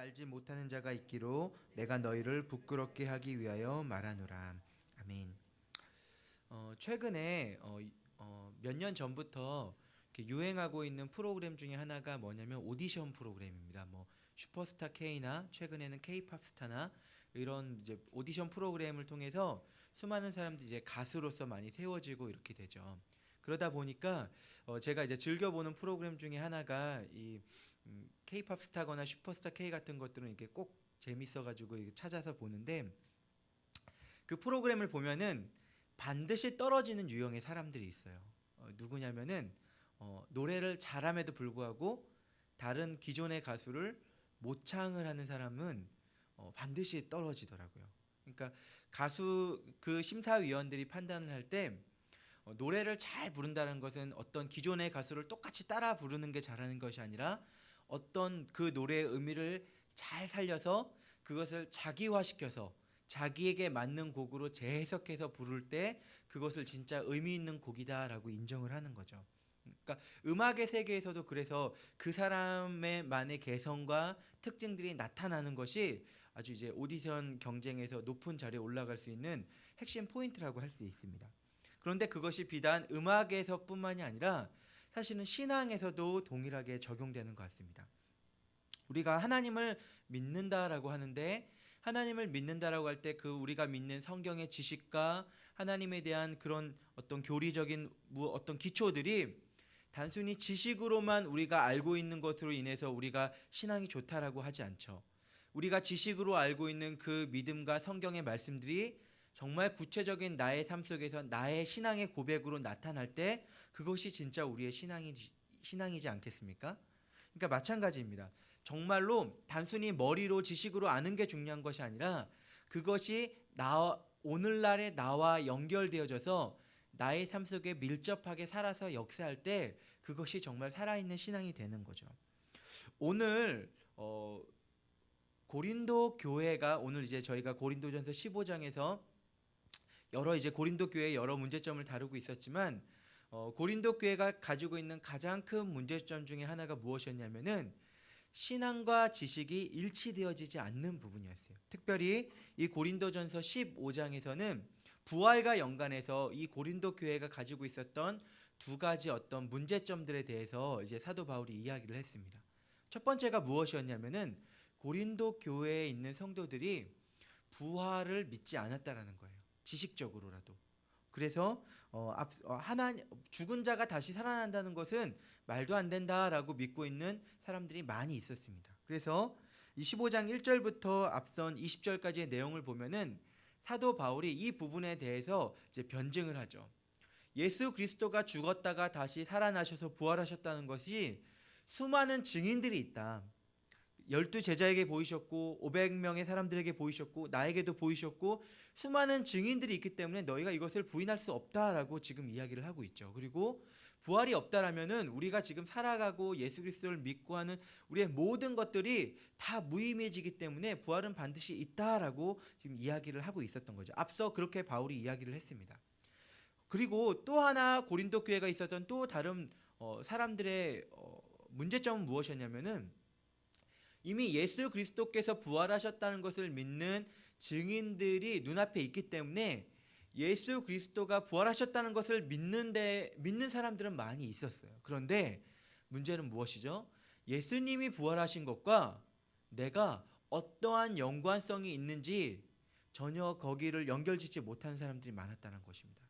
알지 못하는 자가 있기로 내가 너희를 부끄럽게 하기 위하여 말하노라. 아멘. 최근에 몇 년 전부터 이렇게 유행하고 있는 프로그램 중에 하나가 뭐냐면 오디션 프로그램입니다. 뭐 슈퍼스타 K나 최근에는 K-팝 스타나 이런 이제 오디션 프로그램을 통해서 수많은 사람들이 이제 가수로서 많이 세워지고 이렇게 되죠. 그러다 보니까 제가 이제 즐겨보는 프로그램 중에 하나가 이 K-팝 스타거나 슈퍼스타 K 같은 것들은 이게 꼭 재밌어가지고 찾아서 보는데, 그 프로그램을 보면은 반드시 떨어지는 유형의 사람들이 있어요. 누구냐면은 노래를 잘함에도 불구하고 다른 기존의 가수를 모창을 하는 사람은 반드시 떨어지더라고요. 그러니까 가수 그 심사위원들이 판단을 할 때 노래를 잘 부른다는 것은 어떤 기존의 가수를 똑같이 따라 부르는 게 잘하는 것이 아니라 어떤 그 노래의 의미를 잘 살려서 그것을 자기화시켜서 자기에게 맞는 곡으로 재해석해서 부를 때 그것을 진짜 의미 있는 곡이다라고 인정을 하는 거죠. 그러니까 음악의 세계에서도 그래서 그 사람의 만의 개성과 특징들이 나타나는 것이 아주 이제 오디션 경쟁에서 높은 자리에 올라갈 수 있는 핵심 포인트라고 할 수 있습니다. 그런데 그것이 비단 음악에서뿐만이 아니라 사실은 신앙에서도 동일하게 적용되는 것 같습니다. 우리가 하나님을 믿는다라고 하는데, 하나님을 믿는다라고 할 때 그 우리가 믿는 성경의 지식과 하나님에 대한 그런 어떤 교리적인 어떤 기초들이 단순히 지식으로만 우리가 알고 있는 것으로 인해서 우리가 신앙이 좋다라고 하지 않죠. 우리가 지식으로 알고 있는 그 믿음과 성경의 말씀들이 정말 구체적인 나의 삶 속에서 나의 신앙의 고백으로 나타날 때 그것이 진짜 우리의 신앙이지 않겠습니까? 그러니까 마찬가지입니다. 정말로 단순히 머리로 지식으로 아는 게 중요한 것이 아니라 그것이 오늘날의 나와 연결되어져서 나의 삶 속에 밀접하게 살아서 역사할 때 그것이 정말 살아있는 신앙이 되는 거죠. 오늘 고린도 교회가, 오늘 이제 저희가 고린도전서 15장에서 여러 이제 고린도 교회의 여러 문제점을 다루고 있었지만 고린도 교회가 가지고 있는 가장 큰 문제점 중에 하나가 무엇이었냐면은 신앙과 지식이 일치되어지지 않는 부분이었어요. 특별히 이 고린도전서 15장에서는 부활과 연관해서 이 고린도 교회가 가지고 있었던 두 가지 어떤 문제점들에 대해서 이제 사도 바울이 이야기를 했습니다. 첫 번째가 무엇이었냐면은 고린도 교회에 있는 성도들이 부활을 믿지 않았다라는 거예요. 지식적으로라도. 그래서 죽은 자가 다시 살아난다는 것은 말도 안 된다라고 믿고 있는 사람들이 많이 있었습니다. 그래서 15장 1절부터 앞선 20절까지의 내용을 보면은 사도 바울이 이 부분에 대해서 이제 변증을 하죠. 예수 그리스도가 죽었다가 다시 살아나셔서 부활하셨다는 것이 수많은 증인들이 있다. 12제자에게 보이셨고 500명의 사람들에게 보이셨고 나에게도 보이셨고 수많은 증인들이 있기 때문에 너희가 이것을 부인할 수 없다라고 지금 이야기를 하고 있죠. 그리고 부활이 없다라면은 우리가 지금 살아가고 예수 그리스도를 믿고 하는 우리의 모든 것들이 다 무의미해지기 때문에 부활은 반드시 있다라고 지금 이야기를 하고 있었던 거죠. 앞서 그렇게 바울이 이야기를 했습니다. 그리고 또 하나 고린도 교회가 있었던 또 다른 사람들의 문제점은 무엇이었냐면은 이미 예수 그리스도께서 부활하셨다는 것을 믿는 증인들이 눈앞에 있기 때문에 예수 그리스도가 부활하셨다는 것을 믿는 사람들은 많이 있었어요. 그런데 문제는 무엇이죠? 예수님이 부활하신 것과 내가 어떠한 연관성이 있는지 전혀 거기를 연결짓지 못하는 사람들이 많았다는 것입니다.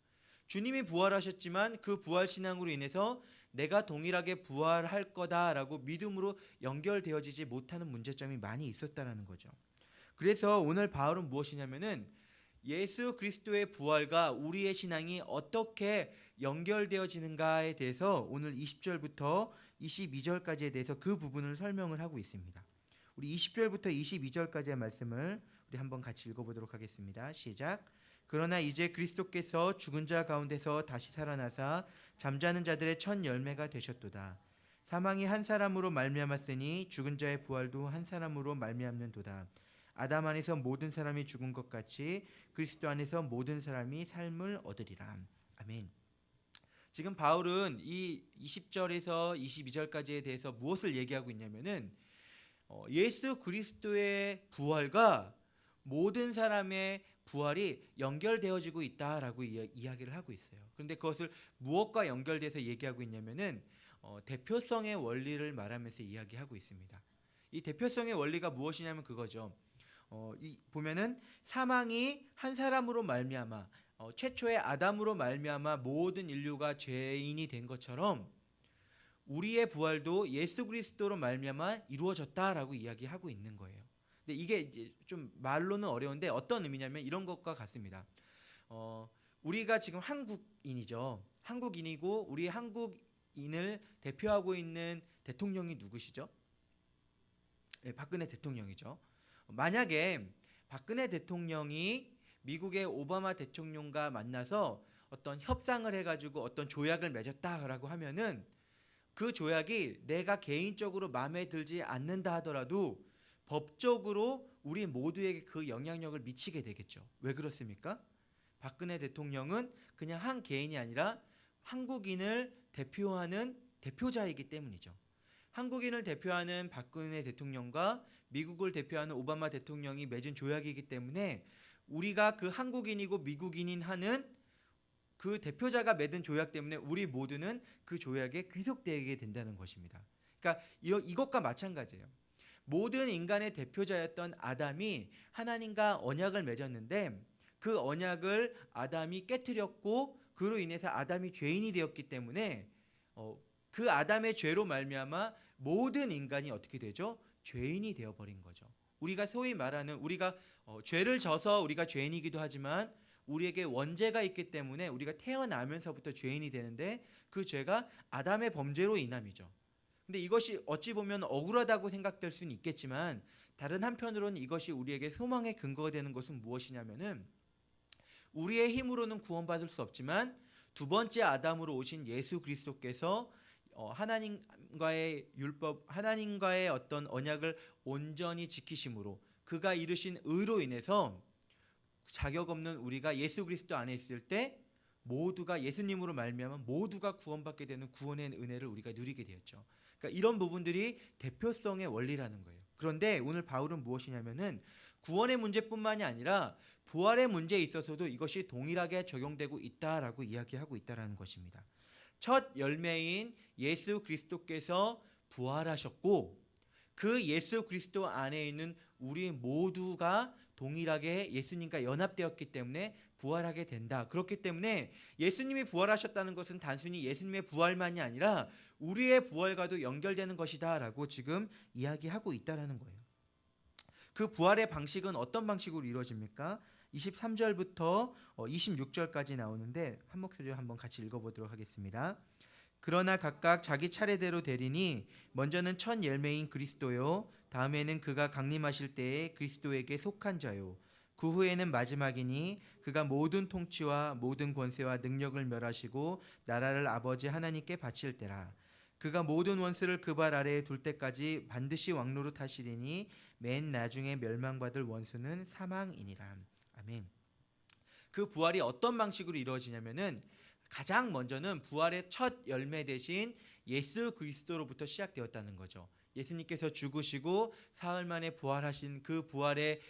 주님이 부활하셨지만 그 부활 신앙으로 인해서 내가 동일하게 부활할 거다라고 믿음으로 연결되어지지 못하는 문제점이 많이 있었다는 거죠. 그래서 오늘 바울은 무엇이냐면은 예수 그리스도의 부활과 우리의 신앙이 어떻게 연결되어지는가에 대해서 오늘 20절부터 22절까지에 대해서 그 부분을 설명을 하고 있습니다. 우리 20절부터 22절까지의 말씀을 우리 한번 같이 읽어보도록 하겠습니다. 시작. 그러나 이제 그리스도께서 죽은 자 가운데서 다시 살아나사 잠자는 자들의 첫 열매가 되셨도다. 사망이 한 사람으로 말미암았으니 죽은 자의 부활도 한 사람으로 말미암는도다. 아담 안에서 모든 사람이 죽은 것 같이 그리스도 안에서 모든 사람이 삶을 얻으리라. 아멘. 지금 바울은 이 20절에서 22절까지에 대해서 무엇을 얘기하고 있냐면은 예수 그리스도의 부활과 모든 사람의 부활이 연결되어지고 있다라고 이야기를 하고 있어요. 그런데 그것을 무엇과 연결돼서 얘기하고 있냐면은 대표성의 원리를 말하면서 이야기하고 있습니다. 이 대표성의 원리가 무엇이냐면 그거죠. 보면은 사망이 한 사람으로 말미암아 최초의 아담으로 말미암아 모든 인류가 죄인이 된 것처럼 우리의 부활도 예수 그리스도로 말미암아 이루어졌다라고 이야기하고 있는 거예요. 근데 이게 이제 좀 말로는 어려운데 어떤 의미냐면 이런 것과 같습니다. 우리가 지금 한국인이죠. 한국인이고 우리 한국인을 대표하고 있는 대통령이 누구시죠? 네, 박근혜 대통령이죠. 만약에 박근혜 대통령이 미국의 오바마 대통령과 만나서 어떤 협상을 해가지고 어떤 조약을 맺었다라고 하면은 그 조약이 내가 개인적으로 마음에 들지 않는다 하더라도 법적으로 우리 모두에게 그 영향력을 미치게 되겠죠. 왜 그렇습니까? 박근혜 대통령은 그냥 한 개인이 아니라 한국인을 대표하는 대표자이기 때문이죠. 한국인을 대표하는 박근혜 대통령과 미국을 대표하는 오바마 대통령이 맺은 조약이기 때문에 우리가 그 한국인이고 미국인인 하는 그 대표자가 맺은 조약 때문에 우리 모두는 그 조약에 귀속되게 된다는 것입니다. 그러니까 이것과 마찬가지예요. 모든 인간의 대표자였던 아담이 하나님과 언약을 맺었는데 그 언약을 아담이 깨뜨렸고 그로 인해서 아담이 죄인이 되었기 때문에 그 아담의 죄로 말미암아 모든 인간이 어떻게 되죠? 죄인이 되어버린 거죠. 우리가 소위 말하는 우리가 죄를 져서 우리가 죄인이기도 하지만 우리에게 원죄가 있기 때문에 우리가 태어나면서부터 죄인이 되는데 그 죄가 아담의 범죄로 인함이죠. 근데 이것이 어찌 보면 억울하다고 생각될 수는 있겠지만 다른 한편으로는 이것이 우리에게 소망의 근거가 되는 것은 무엇이냐면은 우리의 힘으로는 구원받을 수 없지만 두 번째 아담으로 오신 예수 그리스도께서 하나님과의 율법, 하나님과의 어떤 언약을 온전히 지키심으로 그가 이루신 의로 인해서 자격 없는 우리가 예수 그리스도 안에 있을 때 모두가 예수님으로 말미암아 모두가 구원받게 되는 구원의 은혜를 우리가 누리게 되었죠. 그러니까 이런 부분들이 대표성의 원리라는 거예요. 그런데 오늘 바울은 무엇이냐면은 구원의 문제뿐만이 아니라 부활의 문제에 있어서도 이것이 동일하게 적용되고 있다라고 이야기하고 있다라는 것입니다. 첫 열매인 예수 그리스도께서 부활하셨고 그 예수 그리스도 안에 있는 우리 모두가 동일하게 예수님과 연합되었기 때문에 부활하게 된다. 그렇기 때문에 예수님이 부활하셨다는 것은 단순히 예수님의 부활만이 아니라 우리의 부활과도 연결되는 것이다 라고 지금 이야기하고 있다는 거예요. 그 부활의 방식은 어떤 방식으로 이루어집니까? 23절부터 26절까지 나오는데 한 목소리로 한번 같이 읽어보도록 하겠습니다. 그러나 각각 자기 차례대로 되리니 먼저는 첫 열매인 그리스도요 다음에는 그가 강림하실 때에 그리스도에게 속한 자요 그 후에는 마지막이니 그가 모든 통치와 모든 권세와 능력을 멸하시고 나라를 아버지 하나님께 바칠 때라. 그가 모든 원수를 그 발 아래에 둘 때까지 반드시 왕노릇 하시리니 맨 나중에 멸망받을 원수는 사망이니라. 아멘. 그 부활이 어떤 방식으로 이루어지냐면은 가장 먼저는 부활의 첫 열매 대신 예수 그리스도로부터 시작되었다는 거죠. 예수님께서 죽으시고 사흘 만에 부활하신 그 부활의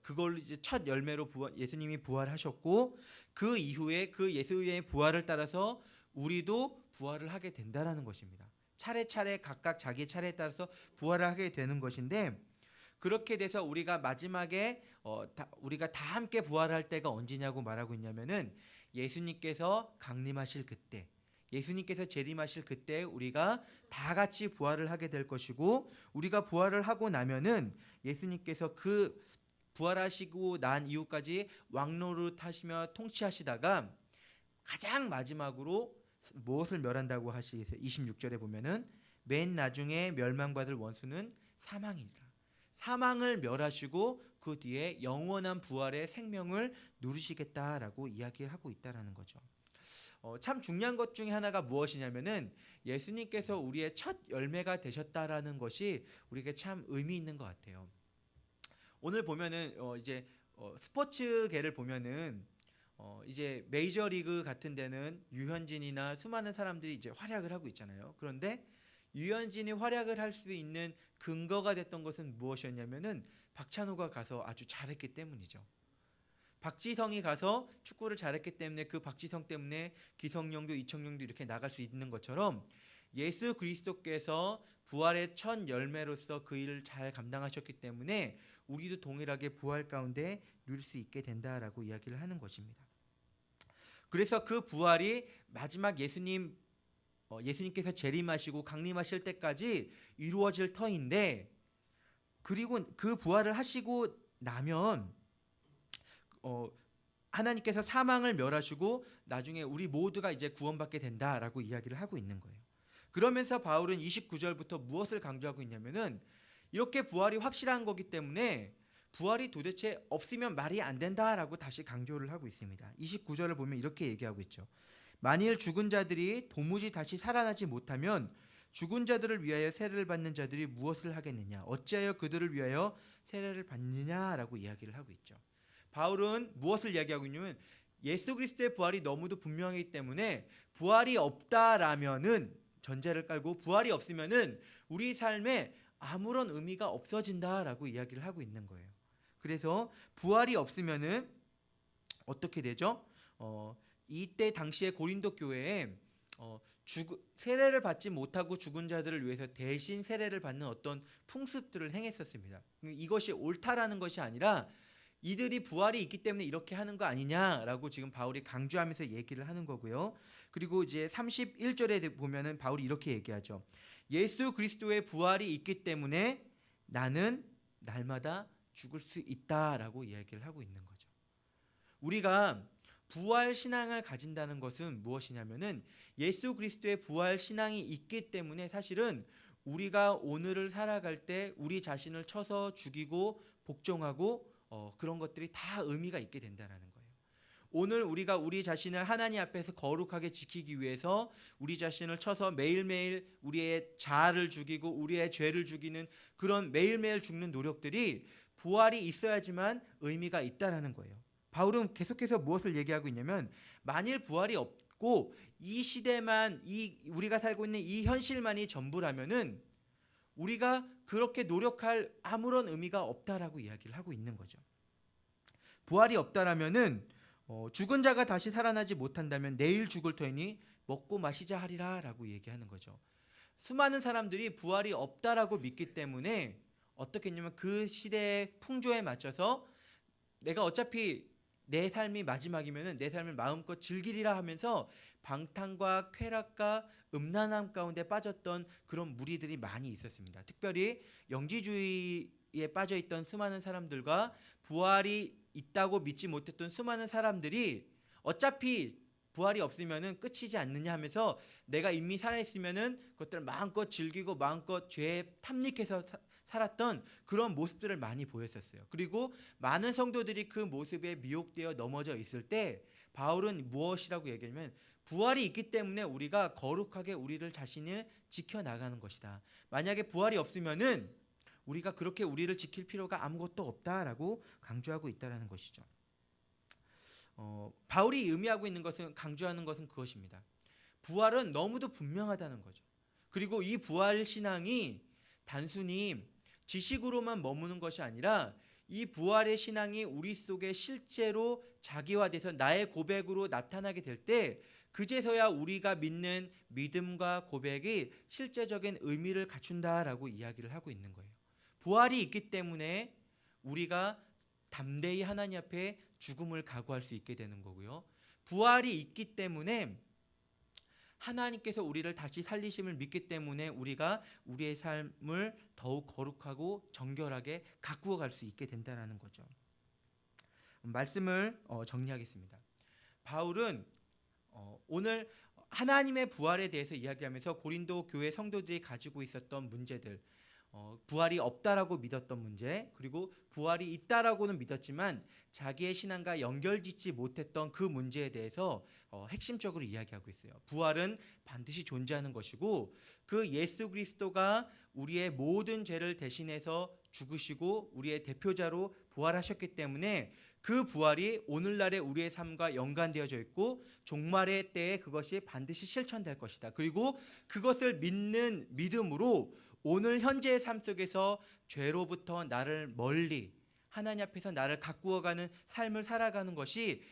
그걸로 이제 첫 열매로 예수님이 부활하셨고 그 이후에 그 예수의 부활을 따라서 우리도 부활을 하게 된다라는 것입니다. 차례차례 각각 자기 차례에 따라서 부활을 하게 되는 것인데 그렇게 돼서 우리가 마지막에 우리가 다 함께 부활할 때가 언제냐고 말하고 있냐면은 예수님께서 강림하실 그때, 예수님께서 재림하실 그때 우리가 다 같이 부활을 하게 될 것이고 우리가 부활을 하고 나면은 예수님께서 그 부활하시고 난 이후까지 왕노릇 하시며 통치하시다가 가장 마지막으로 무엇을 멸한다고 하시겠어요? 26절에 보면은 맨 나중에 멸망받을 원수는 사망이니라. 사망을 멸하시고 그 뒤에 영원한 부활의 생명을 누리시겠다라고 이야기하고 있다라는 거죠. 참 중요한 것 중에 하나가 무엇이냐면은 예수님께서 우리의 첫 열매가 되셨다라는 것이 우리에게 참 의미 있는 것 같아요. 오늘 보면은 이제 스포츠계를 보면은 이제 메이저리그 같은 데는 유현진이나 수많은 사람들이 이제 활약을 하고 있잖아요. 그런데 유현진이 활약을 할 수 있는 근거가 됐던 것은 무엇이었냐면은 박찬호가 가서 아주 잘했기 때문이죠. 박지성이 가서 축구를 잘했기 때문에 그 박지성 때문에 기성용도 이청용도 이렇게 나갈 수 있는 것처럼 예수 그리스도께서 부활의 첫 열매로서 그 일을 잘 감당하셨기 때문에 우리도 동일하게 부활 가운데 누릴 수 있게 된다라고 이야기를 하는 것입니다. 그래서 그 부활이 마지막 예수님께서 재림하시고 강림하실 때까지 이루어질 터인데, 그리고 그 부활을 하시고 나면 하나님께서 사망을 멸하시고 나중에 우리 모두가 이제 구원받게 된다라고 이야기를 하고 있는 거예요. 그러면서 바울은 29절부터 무엇을 강조하고 있냐면은 이렇게 부활이 확실한 거기 때문에 부활이 도대체 없으면 말이 안 된다라고 다시 강조를 하고 있습니다. 29절을 보면 이렇게 얘기하고 있죠. 만일 죽은 자들이 도무지 다시 살아나지 못하면 죽은 자들을 위하여 세례를 받는 자들이 무엇을 하겠느냐? 어찌하여 그들을 위하여 세례를 받느냐라고 이야기를 하고 있죠. 바울은 무엇을 이야기하고 있냐면 예수 그리스도의 부활이 너무도 분명하기 때문에 부활이 없다라면은, 전제를 깔고 부활이 없으면은 우리 삶에 아무런 의미가 없어진다라고 이야기를 하고 있는 거예요. 그래서 부활이 없으면은 어떻게 되죠? 이때 당시에 고린도 교회에 세례를 받지 못하고 죽은 자들을 위해서 대신 세례를 받는 어떤 풍습들을 행했었습니다. 이것이 옳다라는 것이 아니라 이들이 부활이 있기 때문에 이렇게 하는 거 아니냐라고 지금 바울이 강조하면서 얘기를 하는 거고요. 그리고 이제 31절에 보면은 바울이 이렇게 얘기하죠. 예수 그리스도의 부활이 있기 때문에 나는 날마다 죽을 수 있다라고 이야기를 하고 있는 거죠. 우리가 부활 신앙을 가진다는 것은 무엇이냐면은 예수 그리스도의 부활 신앙이 있기 때문에 사실은 우리가 오늘을 살아갈 때 우리 자신을 쳐서 죽이고 복종하고 그런 것들이 다 의미가 있게 된다라는 거예요. 오늘 우리가 우리 자신을 하나님 앞에서 거룩하게 지키기 위해서 우리 자신을 쳐서 매일매일 우리의 자아를 죽이고 우리의 죄를 죽이는 그런 매일매일 죽는 노력들이 부활이 있어야지만 의미가 있다라는 거예요. 바울은 계속해서 무엇을 얘기하고 있냐면 만일 부활이 없고 이 시대만, 우리가 살고 있는 이 현실만이 전부라면은 우리가 그렇게 노력할 아무런 의미가 없다라고 이야기를 하고 있는 거죠. 부활이 없다라면은 죽은 자가 다시 살아나지 못한다면 내일 죽을 터이니 먹고 마시자 하리라라고 얘기하는 거죠. 수많은 사람들이 부활이 없다라고 믿기 때문에 어떻게 했냐면 그 시대의 풍조에 맞춰서 내가 어차피 내 삶이 마지막이면은 내 삶을 마음껏 즐기리라 하면서 방탕과 쾌락과 음란함 가운데 빠졌던 그런 무리들이 많이 있었습니다. 특별히 영지주의에 빠져 있던 수많은 사람들과 부활이 있다고 믿지 못했던 수많은 사람들이 어차피 부활이 없으면은 끝이지 않느냐 하면서 내가 이미 살아있으면은 그것들을 마음껏 즐기고 마음껏 죄에 탐닉해서 살았던 그런 모습들을 많이 보였었어요. 그리고 많은 성도들이 그 모습에 미혹되어 넘어져 있을 때 바울은 무엇이라고 얘기하냐면 부활이 있기 때문에 우리가 거룩하게 우리를 자신을 지켜나가는 것이다. 만약에 부활이 없으면은 우리가 그렇게 우리를 지킬 필요가 아무것도 없다라고 강조하고 있다는 것이죠. 바울이 의미하고 있는 것은, 강조하는 것은 그것입니다. 부활은 너무도 분명하다는 거죠. 그리고 이 부활 신앙이 단순히 지식으로만 머무는 것이 아니라 이 부활의 신앙이 우리 속에 실제로 자기화돼서 나의 고백으로 나타나게 될 때 그제서야 우리가 믿는 믿음과 고백이 실제적인 의미를 갖춘다라고 이야기를 하고 있는 거예요. 부활이 있기 때문에 우리가 담대히 하나님 앞에 죽음을 각오할 수 있게 되는 거고요. 부활이 있기 때문에 하나님께서 우리를 다시 살리심을 믿기 때문에 우리가 우리의 삶을 더욱 거룩하고 정결하게 가꾸어 갈 수 있게 된다는 거죠. 말씀을 정리하겠습니다. 바울은 오늘 하나님의 부활에 대해서 이야기하면서 고린도 교회 성도들이 가지고 있었던 문제들, 부활이 없다라고 믿었던 문제, 그리고 부활이 있다라고는 믿었지만 자기의 신앙과 연결짓지 못했던 그 문제에 대해서 핵심적으로 이야기하고 있어요. 부활은 반드시 존재하는 것이고 그 예수 그리스도가 우리의 모든 죄를 대신해서 죽으시고 우리의 대표자로 부활하셨기 때문에 그 부활이 오늘날의 우리의 삶과 연관되어져 있고 종말의 때에 그것이 반드시 실천될 것이다. 그리고 그것을 믿는 믿음으로 오늘 현재의 삶 속에서 죄로부터 나를 멀리 하나님 앞에서 나를 가꾸어가는 삶을 살아가는 것이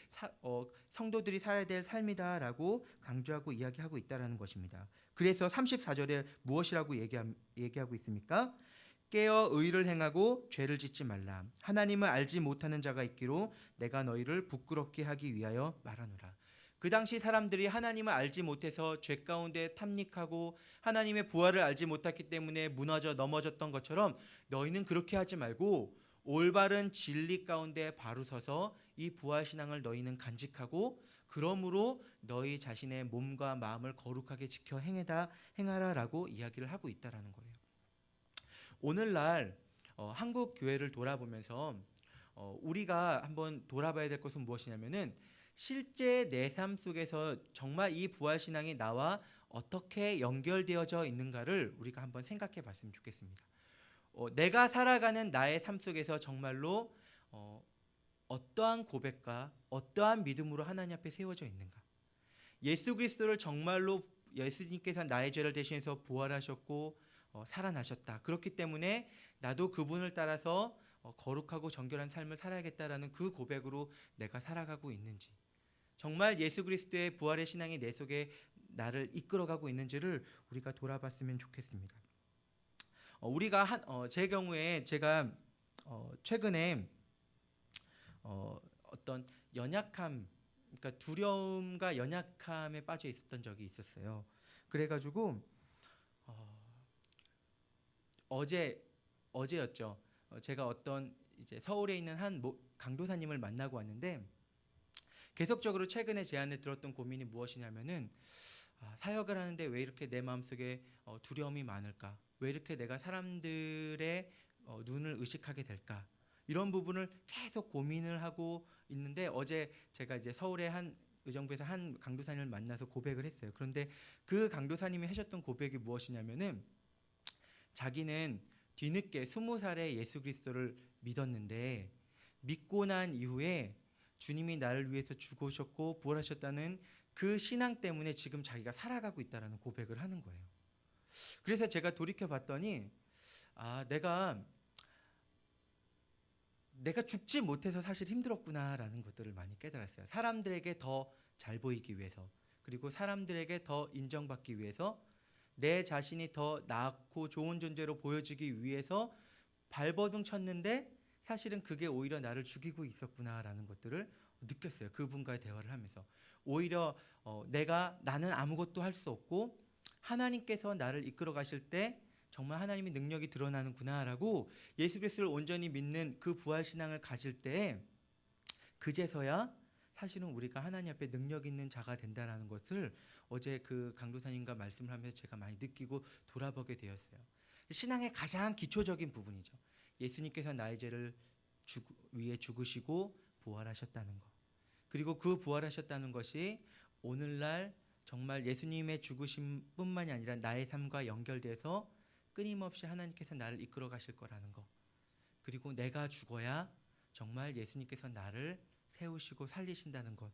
성도들이 살아야 될 삶이다라고 강조하고 이야기하고 있다라는 것입니다. 그래서 34절에 무엇이라고 얘기하고 있습니까? 깨어 의를 행하고 죄를 짓지 말라. 하나님을 알지 못하는 자가 있기로 내가 너희를 부끄럽게 하기 위하여 말하노라. 그 당시 사람들이 하나님을 알지 못해서 죄 가운데 탐닉하고 하나님의 부활을 알지 못했기 때문에 무너져 넘어졌던 것처럼 너희는 그렇게 하지 말고 올바른 진리 가운데 바로 서서 이 부활 신앙을 너희는 간직하고 그러므로 너희 자신의 몸과 마음을 거룩하게 지켜 행하라라고 이야기를 하고 있다라는 거예요. 오늘날 한국 교회를 돌아보면서 우리가 한번 돌아봐야 될 것은 무엇이냐면은 실제 내 삶 속에서 정말 이 부활 신앙이 나와 어떻게 연결되어져 있는가를 우리가 한번 생각해 봤으면 좋겠습니다. 내가 살아가는 나의 삶 속에서 정말로 어떠한 고백과 어떠한 믿음으로 하나님 앞에 세워져 있는가? 예수 그리스도를 정말로 예수님께서 나의 죄를 대신해서 부활하셨고 살아나셨다. 그렇기 때문에 나도 그분을 따라서 거룩하고 정결한 삶을 살아야겠다라는 그 고백으로 내가 살아가고 있는지, 정말 예수 그리스도의 부활의 신앙이 내 속에 나를 이끌어가고 있는지를 우리가 돌아봤으면 좋겠습니다. 제 경우에 제가 최근에 어떤 연약함, 그러니까 두려움과 연약함에 빠져 있었던 적이 있었어요. 그래가지고 어제였죠. 제가 어떤 이제 서울에 있는 한 강도사님을 만나고 왔는데 계속적으로 최근에 제 안에 들었던 고민이 무엇이냐면은 사역을 하는데 왜 이렇게 내 마음속에 두려움이 많을까? 왜 이렇게 내가 사람들의 눈을 의식하게 될까? 이런 부분을 계속 고민을 하고 있는데 어제 제가 이제 서울의 한 의정부에서 한 강도사님을 만나서 고백을 했어요. 그런데 그 강도사님이 하셨던 고백이 무엇이냐면은 자기는 뒤늦게 20살에 예수 그리스도를 믿었는데 믿고 난 이후에 주님이 나를 위해서 죽으셨고 부활하셨다는 그 신앙 때문에 지금 자기가 살아가고 있다는 고백을 하는 거예요. 그래서 제가 돌이켜 봤더니 내가 죽지 못해서 사실 힘들었구나라는 것들을 많이 깨달았어요. 사람들에게 더 잘 보이기 위해서, 그리고 사람들에게 더 인정받기 위해서, 내 자신이 더 낫고 좋은 존재로 보여지기 위해서 발버둥 쳤는데 사실은 그게 오히려 나를 죽이고 있었구나라는 것들을 느꼈어요. 그분과의 대화를 하면서 오히려 나는 아무것도 할 수 없고 하나님께서 나를 이끌어 가실 때 정말 하나님의 능력이 드러나는구나라고 예수 그리스도를 온전히 믿는 그 부활 신앙을 가질 때 그제서야 사실은 우리가 하나님 앞에 능력 있는 자가 된다라는 것을 어제 그 강도사님과 말씀을 하면서 제가 많이 느끼고 돌아보게 되었어요. 신앙의 가장 기초적인 부분이죠. 예수님께서 나의 죄를 위해 죽으시고 부활하셨다는 것. 그리고 그 부활하셨다는 것이 오늘날 정말 예수님의 죽으심뿐만이 아니라 나의 삶과 연결돼서 끊임없이 하나님께서 나를 이끌어 가실 거라는 것. 그리고 내가 죽어야 정말 예수님께서 나를 세우시고 살리신다는 것.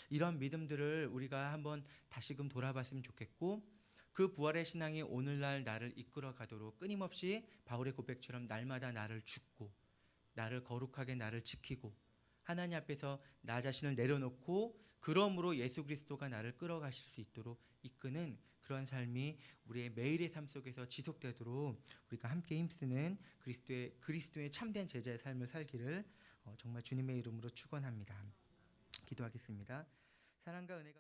이런 믿음들을 우리가 한번 다시금 돌아봤으면 좋겠고 그 부활의 신앙이 오늘날 나를 이끌어 가도록 끊임없이 바울의 고백처럼 날마다 나를 죽고 나를 거룩하게 나를 지키고 하나님 앞에서 나 자신을 내려놓고 그러므로 예수 그리스도가 나를 끌어가실 수 있도록 이끄는 그런 삶이 우리의 매일의 삶 속에서 지속되도록 우리가 함께 힘쓰는 그리스도의 참된 제자의 삶을 살기를 정말 주님의 이름으로 축원합니다. 기도하겠습니다. 사랑과 은혜가